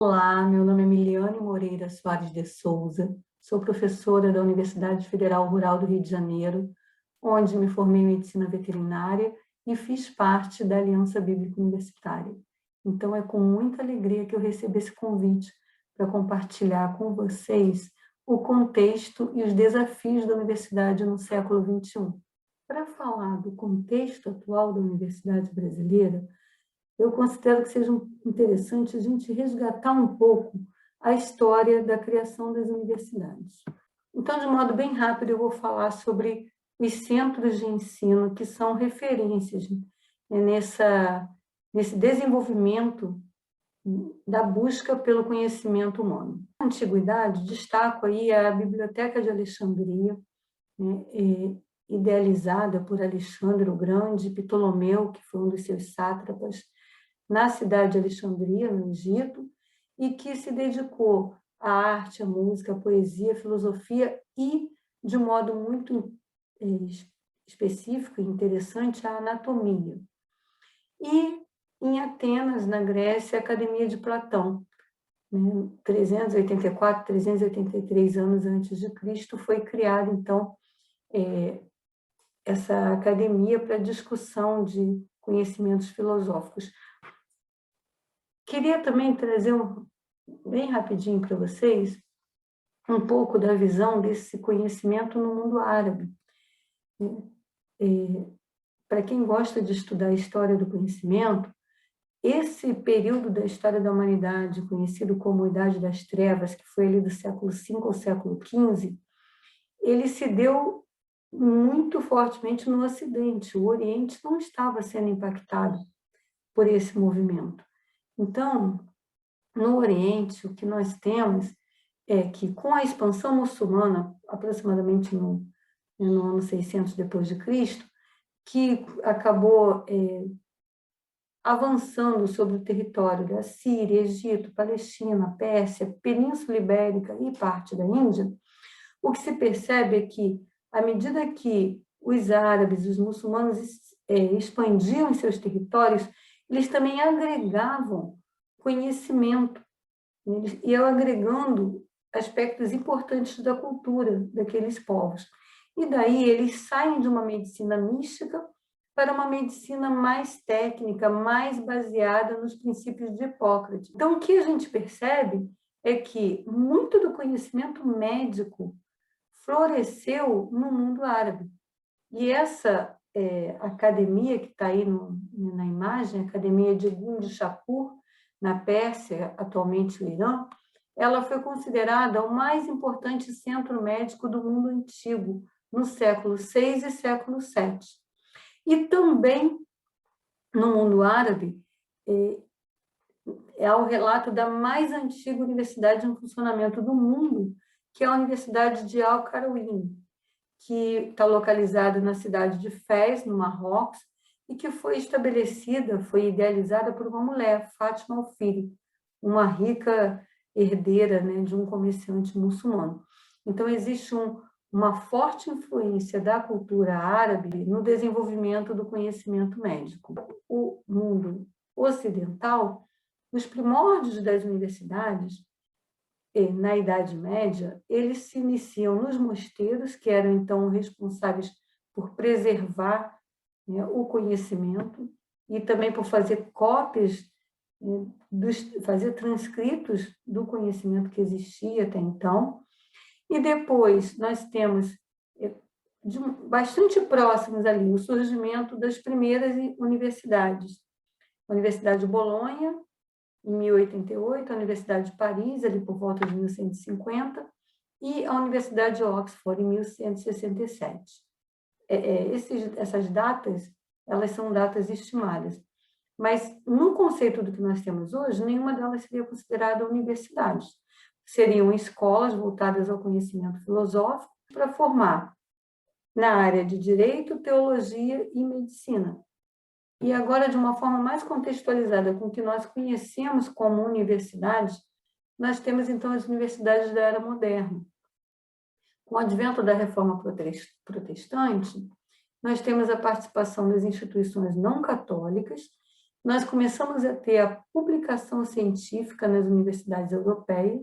Olá, meu nome é Miliane Moreira Soares de Souza, sou professora da Universidade Federal Rural do Rio de Janeiro, onde me formei em medicina veterinária e fiz parte da Aliança Bíblica Universitária. Então, é com muita alegria que eu recebo esse convite para compartilhar com vocês o contexto e os desafios da universidade no século XXI. Para falar do contexto atual da universidade brasileira, eu considero que seja interessante a gente resgatar um pouco a história da criação das universidades. Então, de modo bem rápido, eu vou falar sobre os centros de ensino que são referências, nesse desenvolvimento da busca pelo conhecimento humano. Na antiguidade, destaco aí a Biblioteca de Alexandria, né, idealizada por Alexandre o Grande, Ptolomeu, que foi um dos seus sátrapas, na cidade de Alexandria, no Egito, e que se dedicou à arte, à música, à poesia, à filosofia e, de modo muito específico e interessante, à anatomia. E, em Atenas, na Grécia, a Academia de Platão, 384, 383 anos antes de Cristo, foi criada, então, essa academia para discussão de conhecimentos filosóficos. Queria também trazer bem rapidinho para vocês um pouco da visão desse conhecimento no mundo árabe. Para quem gosta de estudar a história do conhecimento, esse período da história da humanidade, conhecido como Idade das Trevas, que foi ali do século V ao século XV, ele se deu muito fortemente no Ocidente. O Oriente não estava sendo impactado por esse movimento. Então, no Oriente, o que nós temos é que, com a expansão muçulmana, aproximadamente no ano 600 depois de Cristo, que acabou avançando sobre o território da Síria, Egito, Palestina, Pérsia, Península Ibérica e parte da Índia, o que se percebe é que, à medida que os árabes, os muçulmanos expandiam em seus territórios, eles também agregavam conhecimento, eles iam agregando aspectos importantes da cultura daqueles povos. E daí eles saem de uma medicina mística para uma medicina mais técnica, mais baseada nos princípios de Hipócrates. Então, o que a gente percebe é que muito do conhecimento médico floresceu no mundo árabe. E essa academia que está aí na imagem, a Academia de Gund Shapur, na Pérsia, atualmente o Irã, ela foi considerada o mais importante centro médico do mundo antigo, no século VI e século VII. E também, no mundo árabe, é o relato da mais antiga universidade em funcionamento do mundo, que é a Universidade de Al-Qarawiyyin, que está localizada na cidade de Fez, no Marrocos, e que foi estabelecida, foi idealizada por uma mulher, Fátima Al-Firi, uma rica herdeira, né, de um comerciante muçulmano. Então, existe uma forte influência da cultura árabe no desenvolvimento do conhecimento médico. O mundo ocidental, os primórdios das universidades, na Idade Média, eles se iniciam nos mosteiros, que eram, então, responsáveis por preservar, né, o conhecimento e também por fazer cópias, fazer transcritos do conhecimento que existia até então. E depois nós temos, bastante próximos ali, o surgimento das primeiras universidades. A Universidade de Bolonha, em 1088, a Universidade de Paris, ali por volta de 1150, e a Universidade de Oxford, em 1167. Essas datas, elas são datas estimadas, mas no conceito do que nós temos hoje, nenhuma delas seria considerada universidades. Seriam escolas voltadas ao conhecimento filosófico para formar na área de direito, teologia e medicina. E agora, de uma forma mais contextualizada com o que nós conhecemos como universidades, nós temos, então, as universidades da Era Moderna. Com o advento da Reforma Protestante, nós temos a participação das instituições não católicas nós começamos a ter a publicação científica nas universidades europeias,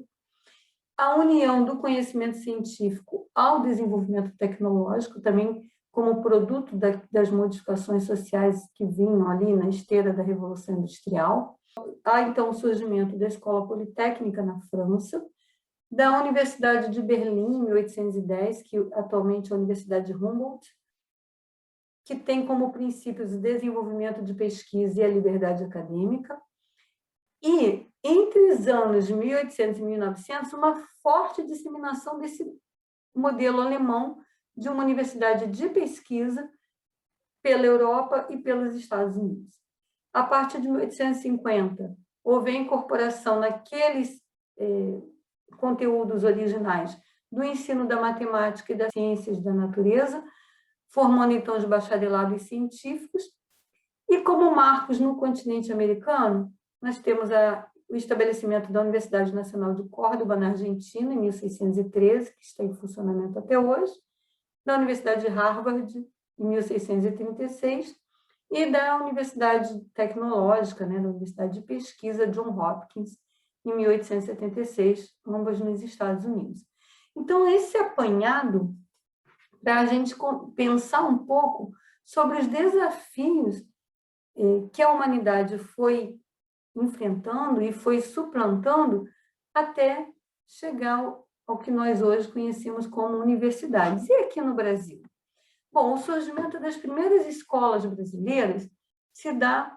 a união do conhecimento científico ao desenvolvimento tecnológico, também como produto das modificações sociais que vinham ali na esteira da Revolução Industrial. Há, então, o surgimento da Escola Politécnica na França, da Universidade de Berlim, em 1810, que atualmente é a Universidade Humboldt, que tem como princípios o desenvolvimento de pesquisa e a liberdade acadêmica. E, entre os anos de 1800 e 1900, uma forte disseminação desse modelo alemão de uma universidade de pesquisa pela Europa e pelos Estados Unidos. A partir de 1850, houve a incorporação naqueles conteúdos originais do ensino da matemática e das ciências da natureza, formando, então, os bacharelados científicos. E, como marcos no continente americano, nós temos o estabelecimento da Universidade Nacional de Córdoba, na Argentina, em 1613, que está em funcionamento até hoje, da Universidade de Harvard, em 1636, e da Universidade Tecnológica, da Universidade de Pesquisa John Hopkins, em 1876, ambas nos Estados Unidos. Então, esse apanhado, para a gente pensar um pouco sobre os desafios que a humanidade foi enfrentando e foi suplantando até chegar ao que nós hoje conhecemos como universidades. E aqui no Brasil? Bom, o surgimento das primeiras escolas brasileiras se dá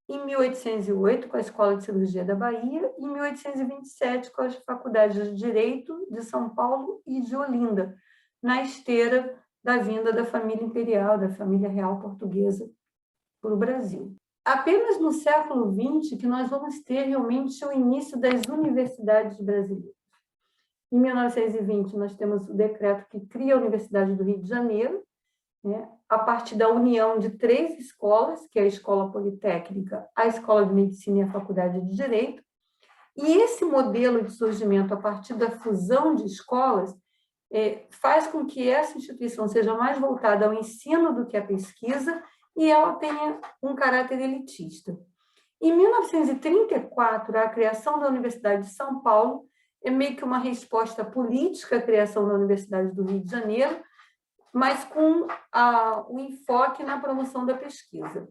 em 1808, com a Escola de Cirurgia da Bahia, e em 1827, com as faculdades de Direito de São Paulo e de Olinda, na esteira da vinda da família imperial, da família real portuguesa para o Brasil. Apenas no século XX que nós vamos ter realmente o início das universidades brasileiras. Em 1920, nós temos o decreto que cria a Universidade do Rio de Janeiro, a partir da união de 3 escolas, que é a Escola Politécnica, a Escola de Medicina e a Faculdade de Direito. E esse modelo de surgimento, a partir da fusão de escolas, faz com que essa instituição seja mais voltada ao ensino do que à pesquisa, e ela tenha um caráter elitista. Em 1934, a criação da Universidade de São Paulo é meio que uma resposta política à criação da Universidade do Rio de Janeiro, mas com o enfoque na promoção da pesquisa.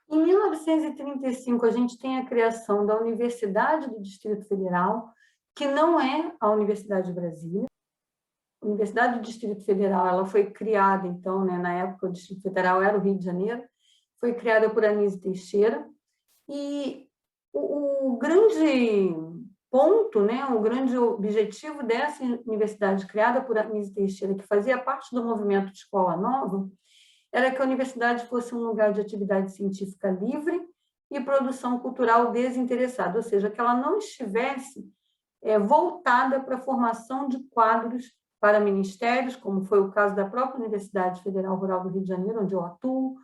Em 1935, a gente tem a criação da Universidade do Distrito Federal, que não é a Universidade de Brasília. A Universidade do Distrito Federal, ela foi criada, então, na época o Distrito Federal era o Rio de Janeiro, foi criada por Anísio Teixeira, e o grande ponto, o grande objetivo dessa universidade criada por Anísio Teixeira, que fazia parte do movimento de Escola Nova, era que a universidade fosse um lugar de atividade científica livre e produção cultural desinteressada, ou seja, que ela não estivesse voltada para a formação de quadros para ministérios, como foi o caso da própria Universidade Federal Rural do Rio de Janeiro, onde eu atuo,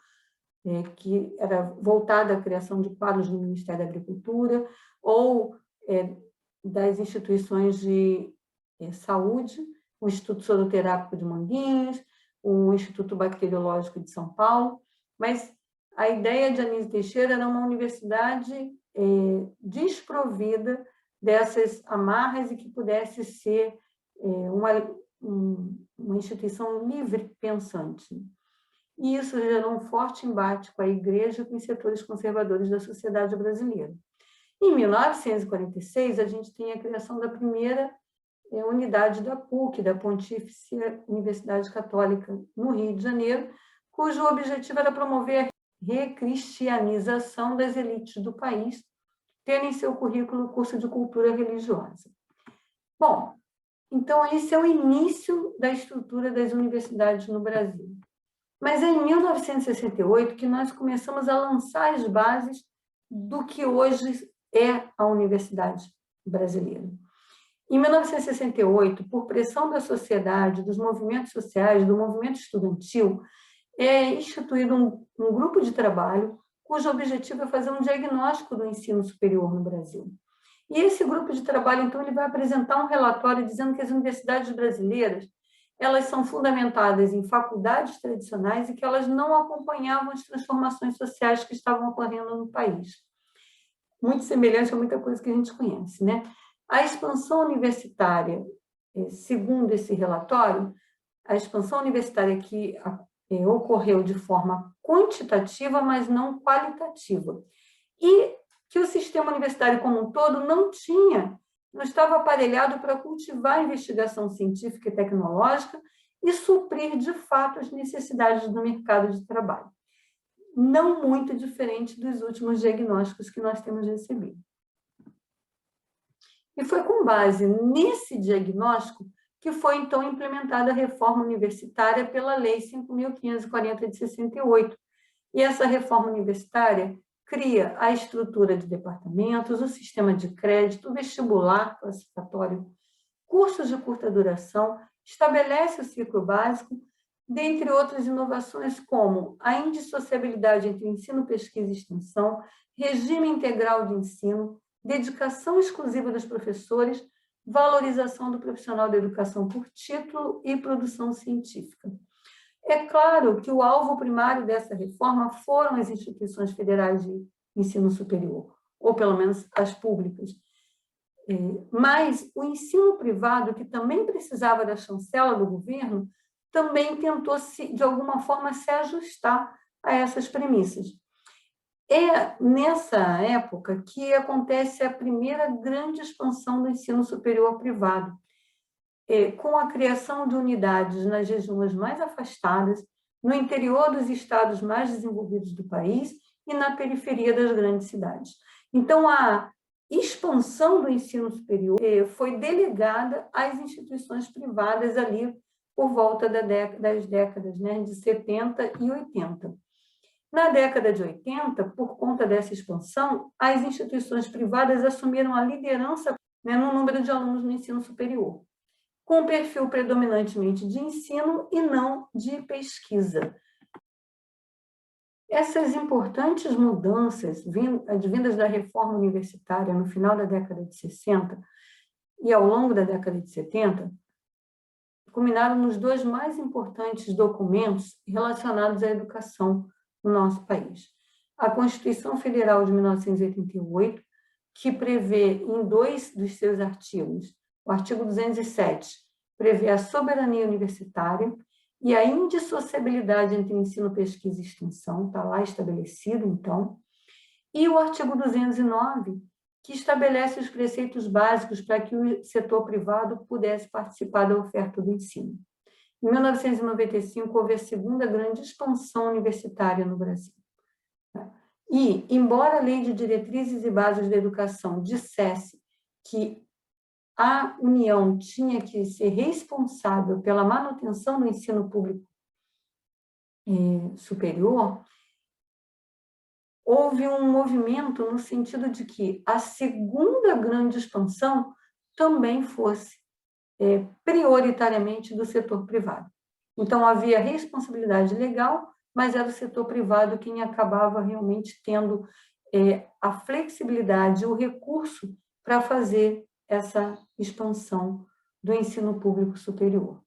que era voltada à criação de quadros no Ministério da Agricultura, ou das instituições de saúde, o Instituto Soroterápico de Manguinhos, o Instituto Bacteriológico de São Paulo, mas a ideia de Anísio Teixeira era uma universidade desprovida dessas amarras e que pudesse ser uma instituição livre pensante. E isso gerou um forte embate com a Igreja e com os setores conservadores da sociedade brasileira. Em 1946, a gente tem a criação da primeira unidade da PUC, da Pontífice Universidade Católica, no Rio de Janeiro, cujo objetivo era promover a recristianização das elites do país, tendo em seu currículo o curso de cultura religiosa. Bom, então esse é o início da estrutura das universidades no Brasil. Mas é em 1968 que nós começamos a lançar as bases do que hoje é a universidade brasileira. Em 1968, por pressão da sociedade, dos movimentos sociais, do movimento estudantil, é instituído um grupo de trabalho cujo objetivo é fazer um diagnóstico do ensino superior no Brasil. E esse grupo de trabalho, então, ele vai apresentar um relatório dizendo que as universidades brasileiras elas são fundamentadas em faculdades tradicionais e que elas não acompanhavam as transformações sociais que estavam ocorrendo no país. Muito semelhante a muita coisa que a gente conhece, né? A expansão universitária, segundo esse relatório, a expansão universitária que ocorreu de forma quantitativa, mas não qualitativa. E que o sistema universitário como um todo não estava aparelhado para cultivar a investigação científica e tecnológica e suprir, de fato, as necessidades do mercado de trabalho. Não muito diferente dos últimos diagnósticos que nós temos recebido. E foi com base nesse diagnóstico que foi, então, implementada a reforma universitária pela Lei 5.540 de 68. E essa reforma universitária cria a estrutura de departamentos, o sistema de crédito, o vestibular classificatório, cursos de curta duração, estabelece o ciclo básico, dentre outras inovações como a indissociabilidade entre ensino, pesquisa e extensão, regime integral de ensino, dedicação exclusiva dos professores, valorização do profissional da educação por título e produção científica. É claro que o alvo primário dessa reforma foram as instituições federais de ensino superior, ou pelo menos as públicas. Mas o ensino privado, que também precisava da chancela do governo, também tentou, de alguma forma, se ajustar a essas premissas. É nessa época que acontece a primeira grande expansão do ensino superior privado, com a criação de unidades nas regiões mais afastadas, no interior dos estados mais desenvolvidos do país e na periferia das grandes cidades. Então, a expansão do ensino superior foi delegada às instituições privadas ali por volta das décadas, né, de 70 e 80. Na década de 80, por conta dessa expansão, as instituições privadas assumiram a liderança, né, no número de alunos no ensino superior, com um perfil predominantemente de ensino e não de pesquisa. Essas importantes mudanças advindas da reforma universitária no final da década de 60 e ao longo da década de 70, culminaram nos dois mais importantes documentos relacionados à educação no nosso país. A Constituição Federal de 1988, que prevê em 2 dos seus artigos, o artigo 207, prevê a soberania universitária e a indissociabilidade entre ensino, pesquisa e extensão, está lá estabelecido, então, e o artigo 209, que estabelece os preceitos básicos para que o setor privado pudesse participar da oferta do ensino. Em 1995, houve a segunda grande expansão universitária no Brasil. E, embora a Lei de Diretrizes e Bases da Educação dissesse que a União tinha que ser responsável pela manutenção do ensino público superior, houve um movimento no sentido de que a segunda grande expansão também fosse prioritariamente do setor privado. Então, havia responsabilidade legal, mas era o setor privado quem acabava realmente tendo a flexibilidade, o recurso para fazer essa expansão do ensino público superior.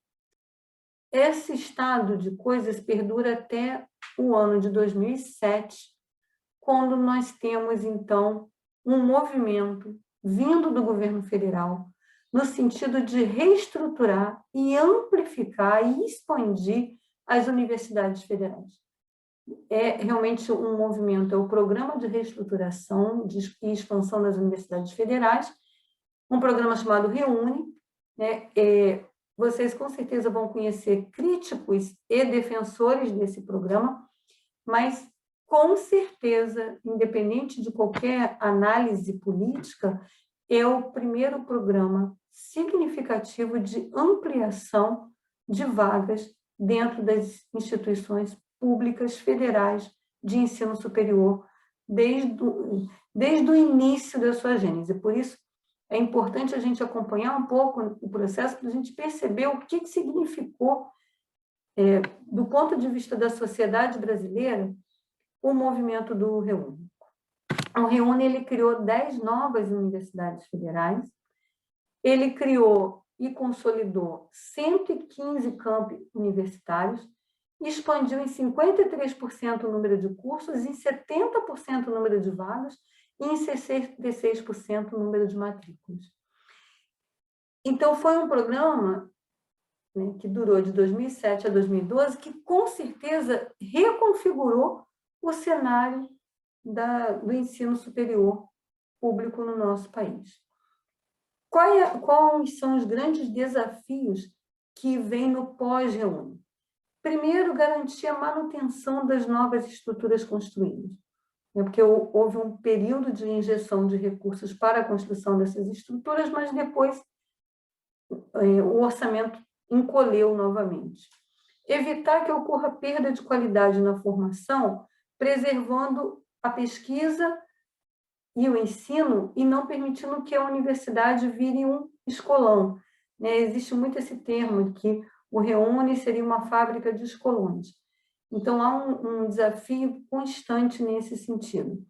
Esse estado de coisas perdura até o ano de 2007, quando nós temos, então, um movimento vindo do governo federal no sentido de reestruturar e amplificar e expandir as universidades federais. É realmente um movimento, é o Programa de Reestruturação e Expansão das Universidades Federais, um programa chamado REUNE, né? Vocês com certeza vão conhecer críticos e defensores desse programa, mas com certeza, independente de qualquer análise política, é o primeiro programa significativo de ampliação de vagas dentro das instituições públicas federais de ensino superior desde o início da sua gênese. Por isso, é importante a gente acompanhar um pouco o processo para a gente perceber o que significou, do ponto de vista da sociedade brasileira, o movimento do REUNE. O REUNE ele criou 10 novas universidades federais, ele criou e consolidou 115 campi universitários, expandiu em 53% o número de cursos, em 70% o número de vagas e em 66% o número de matrículas. Então, foi um programa, né, que durou de 2007 a 2012, que com certeza reconfigurou o cenário do ensino superior público no nosso país. Quais são os grandes desafios que vêm no pós-Reúne? Primeiro, garantir a manutenção das novas estruturas construídas, né, porque houve um período de injeção de recursos para a construção dessas estruturas, mas depois o orçamento encolheu novamente. Evitar que ocorra perda de qualidade na formação, preservando a pesquisa e o ensino e não permitindo que a universidade vire um escolão, né? Existe muito esse termo de que o Reúne seria uma fábrica de escolões. Então, há um desafio constante nesse sentido.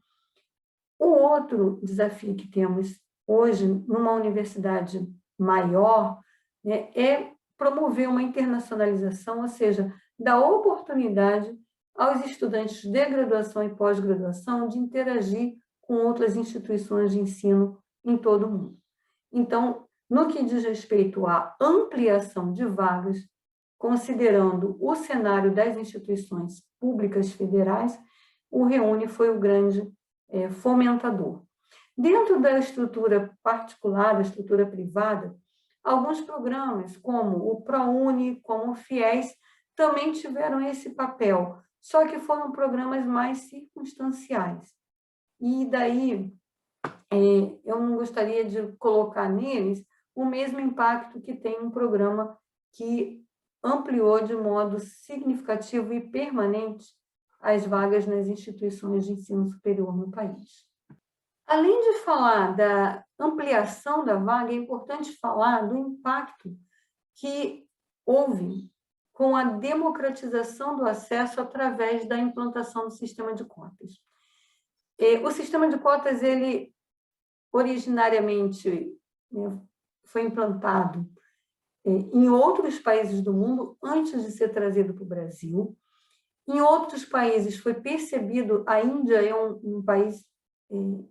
O outro desafio que temos hoje numa universidade maior, né, é promover uma internacionalização, ou seja, dar oportunidade aos estudantes de graduação e pós-graduação de interagir com outras instituições de ensino em todo o mundo. Então, no que diz respeito à ampliação de vagas, considerando o cenário das instituições públicas federais, o Reúne foi o grande fomentador. Dentro da estrutura particular, da estrutura privada, alguns programas, como o ProUni, como o FIES, também tiveram esse papel, só que foram programas mais circunstanciais. E daí, eu não gostaria de colocar neles o mesmo impacto que tem um programa que ampliou de modo significativo e permanente as vagas nas instituições de ensino superior no país. Além de falar da ampliação da vaga, é importante falar do impacto que houve com a democratização do acesso através da implantação do sistema de cotas. O sistema de cotas, ele originariamente foi implantado em outros países do mundo antes de ser trazido para o Brasil. Em outros países foi percebido, a Índia é um país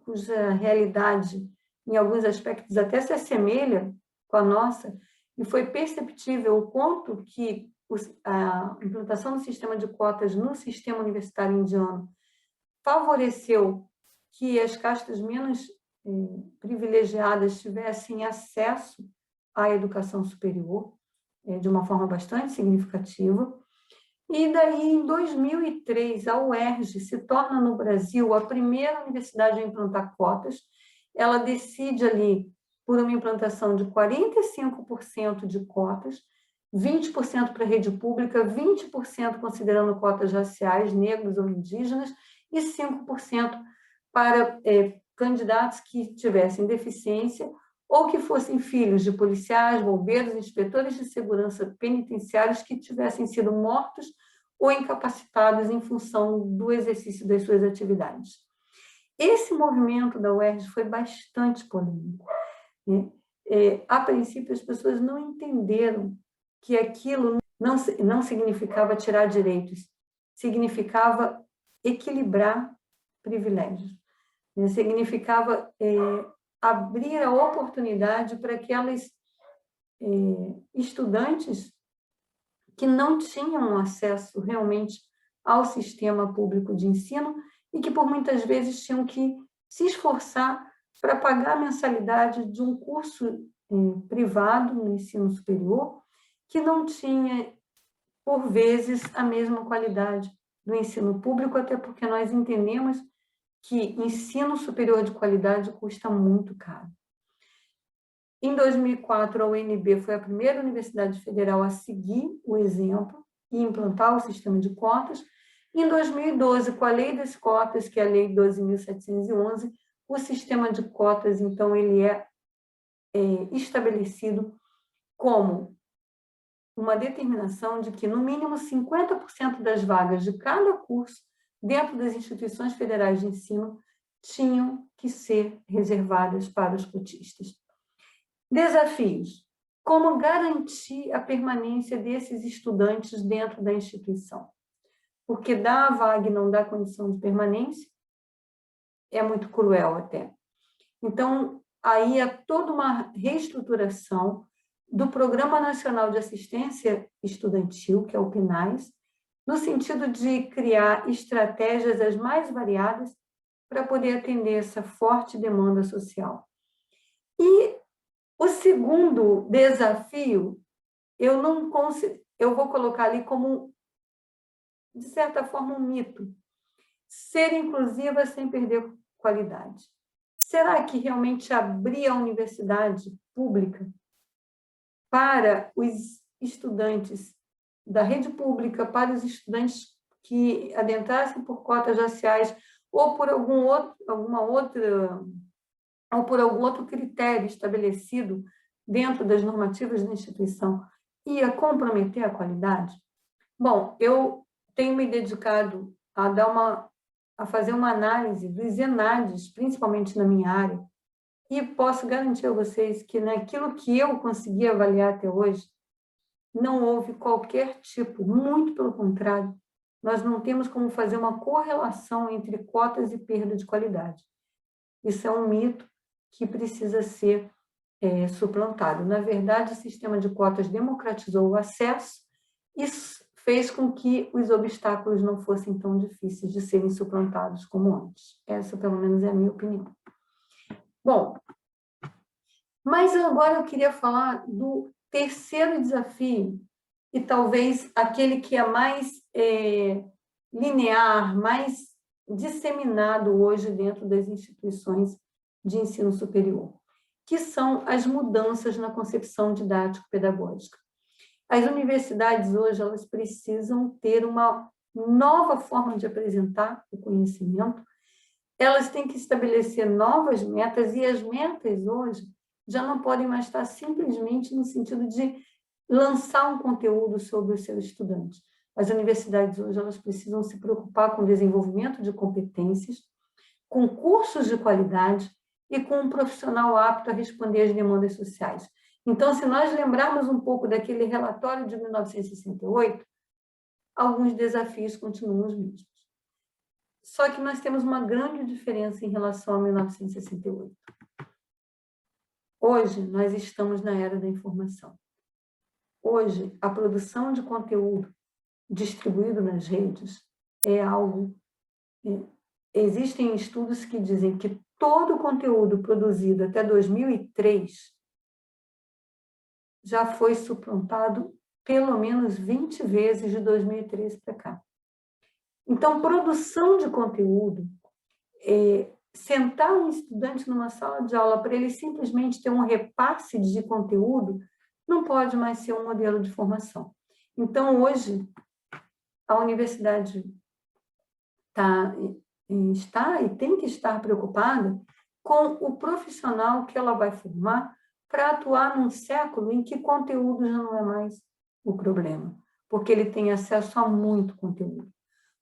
cuja realidade, em alguns aspectos, até se assemelha com a nossa, e foi perceptível o quanto que a implantação do sistema de cotas no sistema universitário indiano favoreceu que as castas menos privilegiadas tivessem acesso à educação superior de uma forma bastante significativa. E daí, em 2003, a UERJ se torna no Brasil a primeira universidade a implantar cotas. Ela decide ali por uma implantação de 45% de cotas, 20% para a rede pública, 20% considerando cotas raciais, negros ou indígenas, e 5% para candidatos que tivessem deficiência ou que fossem filhos de policiais, bombeiros, inspetores de segurança penitenciários que tivessem sido mortos ou incapacitados em função do exercício das suas atividades. Esse movimento da UERJ foi bastante polêmico, né? A princípio, as pessoas não entenderam que aquilo não significava tirar direitos, significava equilibrar privilégios, né? Significava abrir a oportunidade para aquelas estudantes que não tinham acesso realmente ao sistema público de ensino e que, por muitas vezes, tinham que se esforçar para pagar a mensalidade de um curso privado no ensino superior, que não tinha, por vezes, a mesma qualidade do ensino público, até porque nós entendemos que ensino superior de qualidade custa muito caro. Em 2004, a UNB foi a primeira universidade federal a seguir o exemplo e implantar o sistema de cotas. Em 2012, com a Lei das Cotas, que é a Lei 12.711, o sistema de cotas, então, ele é estabelecido como uma determinação de que, no mínimo, 50% das vagas de cada curso dentro das instituições federais de ensino tinham que ser reservadas para os cotistas. Desafios. como garantir a permanência desses estudantes dentro da instituição. Porque dar a vaga e não dar condição de permanência é muito cruel até. Então, aí é toda uma reestruturação do Programa Nacional de Assistência Estudantil, que é o PNAES, no sentido de criar estratégias as mais variadas para poder atender essa forte demanda social. E o segundo desafio, eu vou colocar ali como, de certa forma, um mito. Ser inclusiva sem perder qualidade. Será que realmente abrir a universidade pública para os estudantes da rede pública, para os estudantes que adentrassem por cotas raciais ou por algum outro critério estabelecido dentro das normativas da instituição, ia comprometer a qualidade? Bom, eu tenho me dedicado a fazer uma análise dos ENADES, principalmente na minha área, e posso garantir a vocês que naquilo que eu consegui avaliar até hoje, não houve qualquer tipo, muito pelo contrário, nós não temos como fazer uma correlação entre cotas e perda de qualidade. Isso é um mito que precisa ser suplantado. Na verdade, o sistema de cotas democratizou o acesso e fez com que os obstáculos não fossem tão difíceis de serem suplantados como antes. Essa, pelo menos, é a minha opinião. Bom, mas agora eu queria falar do terceiro desafio, e talvez aquele que é mais linear, mais disseminado hoje dentro das instituições de ensino superior, que são as mudanças na concepção didático-pedagógica. As universidades hoje elas precisam ter uma nova forma de apresentar o conhecimento, elas têm que estabelecer novas metas, e as metas hoje já não podem mais estar simplesmente no sentido de lançar um conteúdo sobre os seus estudantes. As universidades hoje elas precisam se preocupar com o desenvolvimento de competências, com cursos de qualidade e com um profissional apto a responder às demandas sociais. Então, se nós lembrarmos um pouco daquele relatório de 1968, alguns desafios continuam os mesmos. Só que nós temos uma grande diferença em relação a 1968. Hoje, nós estamos na era da informação. Hoje, a produção de conteúdo distribuído nas redes é algo... Existem estudos que dizem que todo o conteúdo produzido até 2003 já foi suplantado pelo menos 20 vezes de 2003 para cá. Então, produção de conteúdo, sentar um estudante numa sala de aula para ele simplesmente ter um repasse de conteúdo, não pode mais ser um modelo de formação. Então, hoje, a universidade está e tem que estar preocupada com o profissional que ela vai formar para atuar num século em que conteúdo já não é mais o problema, porque ele tem acesso a muito conteúdo.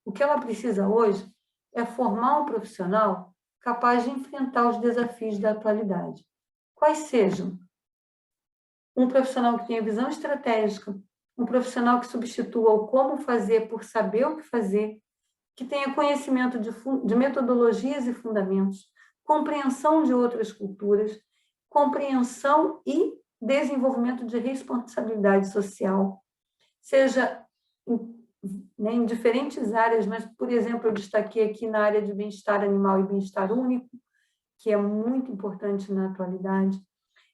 O que ela precisa hoje é formar um profissional capaz de enfrentar os desafios da atualidade. Quais sejam? Um profissional que tenha visão estratégica, um profissional que substitua o como fazer por saber o que fazer, que tenha conhecimento de metodologias e fundamentos, compreensão de outras culturas, compreensão e desenvolvimento de responsabilidade social, seja em diferentes áreas, mas, por exemplo, eu destaquei aqui na área de bem-estar animal e bem-estar único, que é muito importante na atualidade.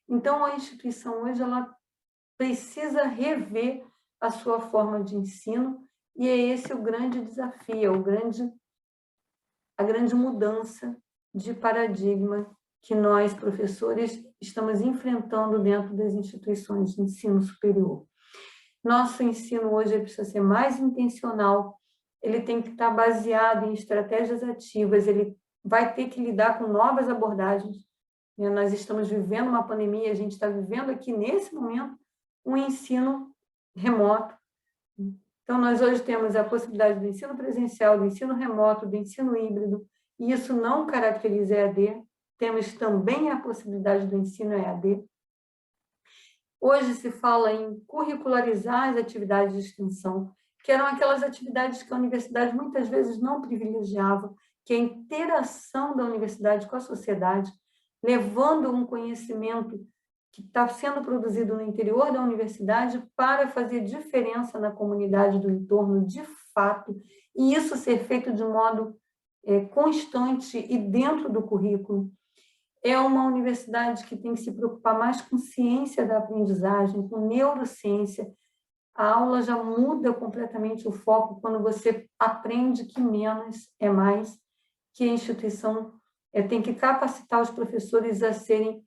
Então, a instituição hoje ela precisa rever a sua forma de ensino, e é esse o grande desafio, a grande mudança de paradigma que nós, professores, estamos enfrentando dentro das instituições de ensino superior. Nosso ensino hoje precisa ser mais intencional, ele tem que estar baseado em estratégias ativas, ele vai ter que lidar com novas abordagens. Nós estamos vivendo uma pandemia, a gente está vivendo aqui, nesse momento, um ensino remoto. Então, nós hoje temos a possibilidade do ensino presencial, do ensino remoto, do ensino híbrido, e isso não caracteriza EAD. Temos também a possibilidade do ensino EAD. Hoje se fala em curricularizar as atividades de extensão, que eram aquelas atividades que a universidade muitas vezes não privilegiava, que é a interação da universidade com a sociedade, levando um conhecimento que está sendo produzido no interior da universidade para fazer diferença na comunidade do entorno, de fato, e isso ser feito de modo constante e dentro do currículo. É uma universidade que tem que se preocupar mais com ciência da aprendizagem, com neurociência. A aula já muda completamente o foco quando você aprende que menos é mais, que a instituição tem que capacitar os professores a serem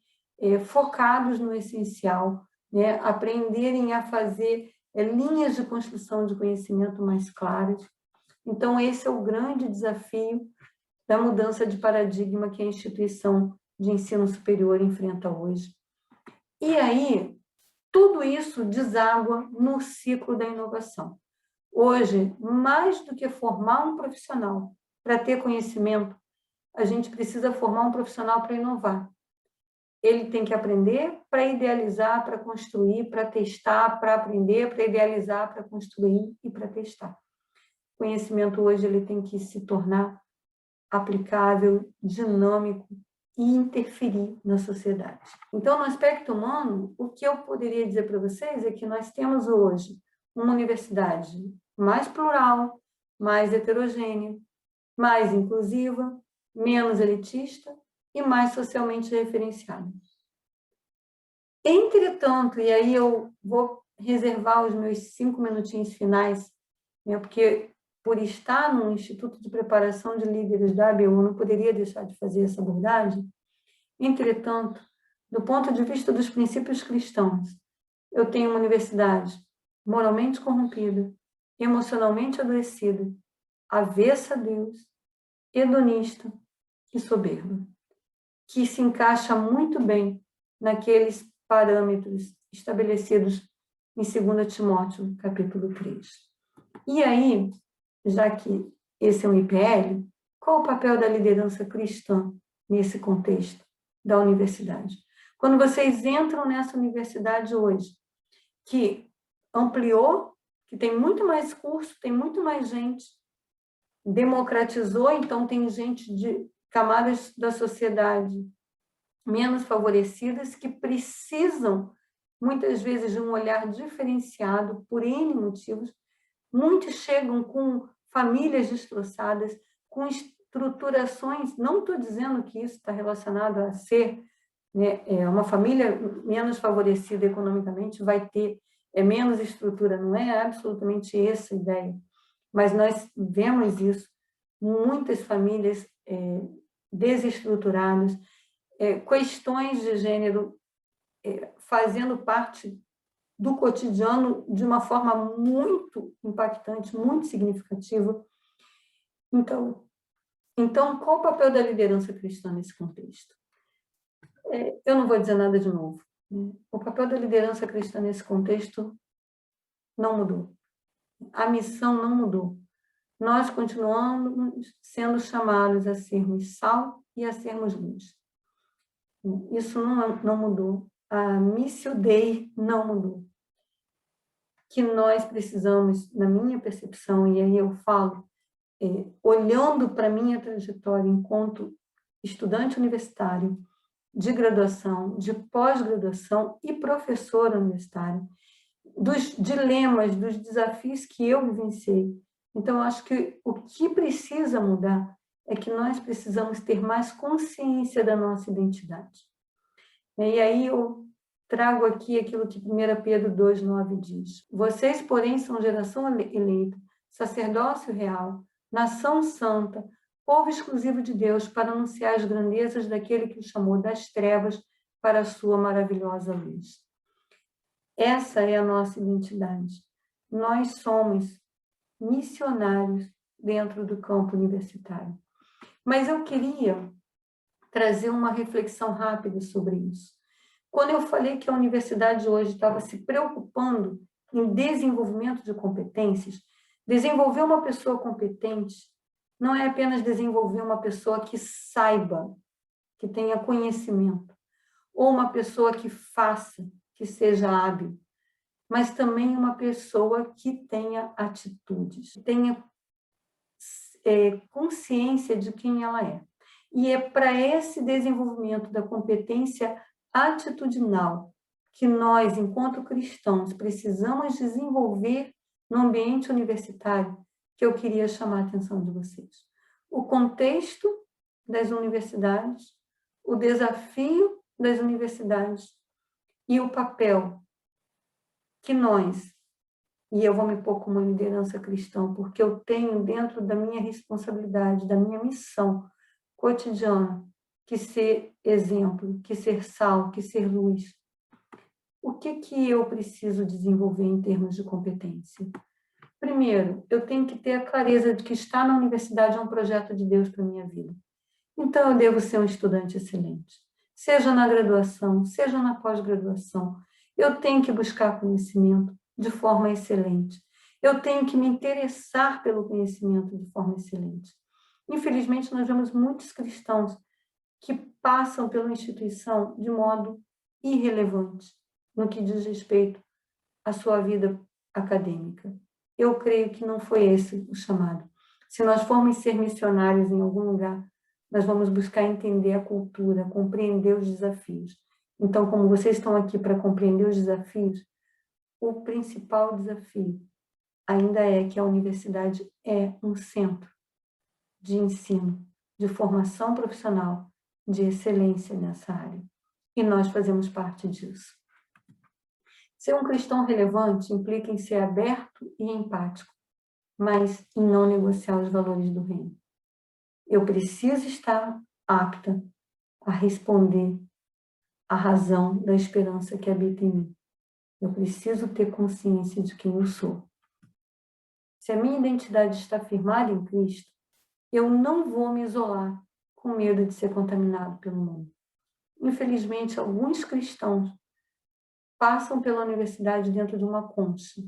focados no essencial, né? Aprenderem a fazer linhas de construção de conhecimento mais claras. Então, esse é o grande desafio da mudança de paradigma que a instituição de ensino superior enfrenta hoje. E aí, tudo isso deságua no ciclo da inovação. Hoje, mais do que formar um profissional para ter conhecimento, a gente precisa formar um profissional para inovar. Ele tem que aprender para idealizar, para construir, para testar, para aprender, para idealizar, para construir e para testar. O conhecimento hoje ele tem que se tornar aplicável, dinâmico e interferir na sociedade. Então, no aspecto humano, o que eu poderia dizer para vocês é que nós temos hoje uma universidade mais plural, mais heterogênea, mais inclusiva, menos elitista e mais socialmente referenciada. Entretanto, e aí eu vou reservar os meus 5 minutinhos finais, né, porque por estar no Instituto de Preparação de Líderes da ABU, eu não poderia deixar de fazer essa abordagem. Entretanto, do ponto de vista dos princípios cristãos, eu tenho uma universidade moralmente corrompida, emocionalmente adoecida, avessa a Deus, hedonista e soberba, que se encaixa muito bem naqueles parâmetros estabelecidos em 2 Timóteo, capítulo 3. E aí, já que esse é um IPL, qual o papel da liderança cristã nesse contexto da universidade? Quando vocês entram nessa universidade hoje, que ampliou, que tem muito mais curso, tem muito mais gente, democratizou, então tem gente de camadas da sociedade menos favorecidas que precisam, muitas vezes, de um olhar diferenciado por N motivos. Muitos chegam com famílias destroçadas, com estruturações, não estou dizendo que isso está relacionado a ser, né, uma família menos favorecida economicamente vai ter menos estrutura, não é absolutamente essa a ideia, mas nós vemos isso, muitas famílias desestruturadas, questões de gênero fazendo parte do cotidiano de uma forma muito impactante, muito significativa. Então, qual o papel da liderança cristã nesse contexto? Eu não vou dizer nada de novo. O papel da liderança cristã nesse contexto não mudou. A missão não mudou. Nós continuamos sendo chamados a sermos sal e a sermos luz. Isso não mudou. A Missio Dei não mudou. Que nós precisamos, na minha percepção, e aí eu falo, olhando para a minha trajetória enquanto estudante universitário, de graduação, de pós-graduação e professora universitária, dos dilemas, dos desafios que eu vivenciei. Então, eu acho que o que precisa mudar é que nós precisamos ter mais consciência da nossa identidade. E aí eu trago aqui aquilo que 1 Pedro 2,9 diz. Vocês, porém, são geração eleita, sacerdócio real, nação santa, povo exclusivo de Deus, para anunciar as grandezas daquele que o chamou das trevas para a sua maravilhosa luz. Essa é a nossa identidade. Nós somos missionários dentro do campo universitário. Mas eu queria trazer uma reflexão rápida sobre isso. Quando eu falei que a universidade hoje estava se preocupando em desenvolvimento de competências, desenvolver uma pessoa competente não é apenas desenvolver uma pessoa que saiba, que tenha conhecimento, ou uma pessoa que faça, que seja hábil, mas também uma pessoa que tenha atitudes, tenha consciência de quem ela é. E é para esse desenvolvimento da competência atitudinal que nós, enquanto cristãos, precisamos desenvolver no ambiente universitário, que eu queria chamar a atenção de vocês. O contexto das universidades, o desafio das universidades e o papel que nós, e eu vou me pôr como liderança cristã, porque eu tenho dentro da minha responsabilidade, da minha missão cotidiana, que ser exemplo, que ser sal, que ser luz. O que eu preciso desenvolver em termos de competência? Primeiro, eu tenho que ter a clareza de que estar na universidade é um projeto de Deus para a minha vida. Então, eu devo ser um estudante excelente. Seja na graduação, seja na pós-graduação. Eu tenho que buscar conhecimento de forma excelente. Eu tenho que me interessar pelo conhecimento de forma excelente. Infelizmente, nós vemos muitos cristãos que passam pela instituição de modo irrelevante no que diz respeito à sua vida acadêmica. Eu creio que não foi esse o chamado. Se nós formos ser missionários em algum lugar, nós vamos buscar entender a cultura, compreender os desafios. Então, como vocês estão aqui para compreender os desafios, o principal desafio ainda é que a universidade é um centro de ensino, de formação profissional, de excelência nessa área. E nós fazemos parte disso. Ser um cristão relevante implica em ser aberto e empático, mas em não negociar os valores do reino. Eu preciso estar apta a responder à razão da esperança que habita em mim. Eu preciso ter consciência de quem eu sou. Se a minha identidade está firmada em Cristo, eu não vou me isolar com medo de ser contaminado pelo mundo. Infelizmente, alguns cristãos passam pela universidade dentro de uma concha,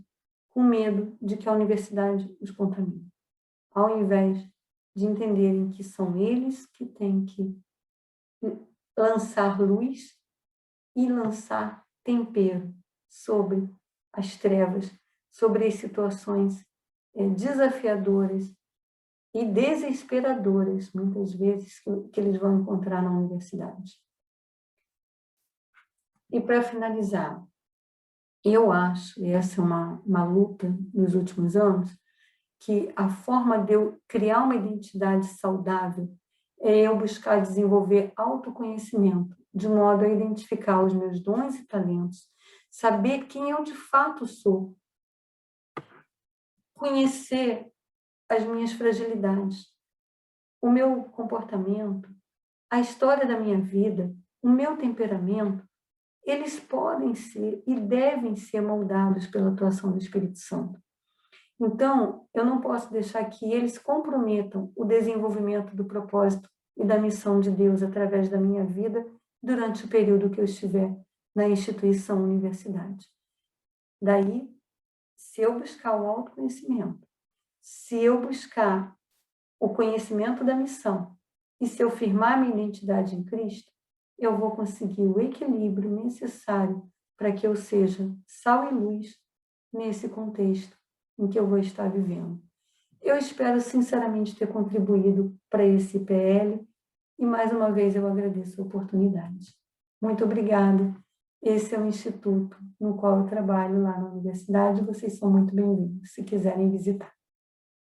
com medo de que a universidade os contamine, ao invés de entenderem que são eles que têm que lançar luz e lançar tempero sobre as trevas, sobre as situações desafiadoras e desesperadoras, muitas vezes, que eles vão encontrar na universidade. E para finalizar, eu acho, e essa é uma luta nos últimos anos, que a forma de eu criar uma identidade saudável é eu buscar desenvolver autoconhecimento, de modo a identificar os meus dons e talentos, saber quem eu de fato sou, conhecer as minhas fragilidades, o meu comportamento, a história da minha vida, o meu temperamento, eles podem ser e devem ser moldados pela atuação do Espírito Santo. Então, eu não posso deixar que eles comprometam o desenvolvimento do propósito e da missão de Deus através da minha vida durante o período que eu estiver na instituição universidade. Daí, se eu buscar o autoconhecimento, se eu buscar o conhecimento da missão e se eu firmar minha identidade em Cristo, eu vou conseguir o equilíbrio necessário para que eu seja sal e luz nesse contexto em que eu vou estar vivendo. Eu espero sinceramente ter contribuído para esse IPL e mais uma vez eu agradeço a oportunidade. Muito obrigada. Esse é o instituto no qual eu trabalho lá na universidade. Vocês são muito bem-vindos, se quiserem visitar.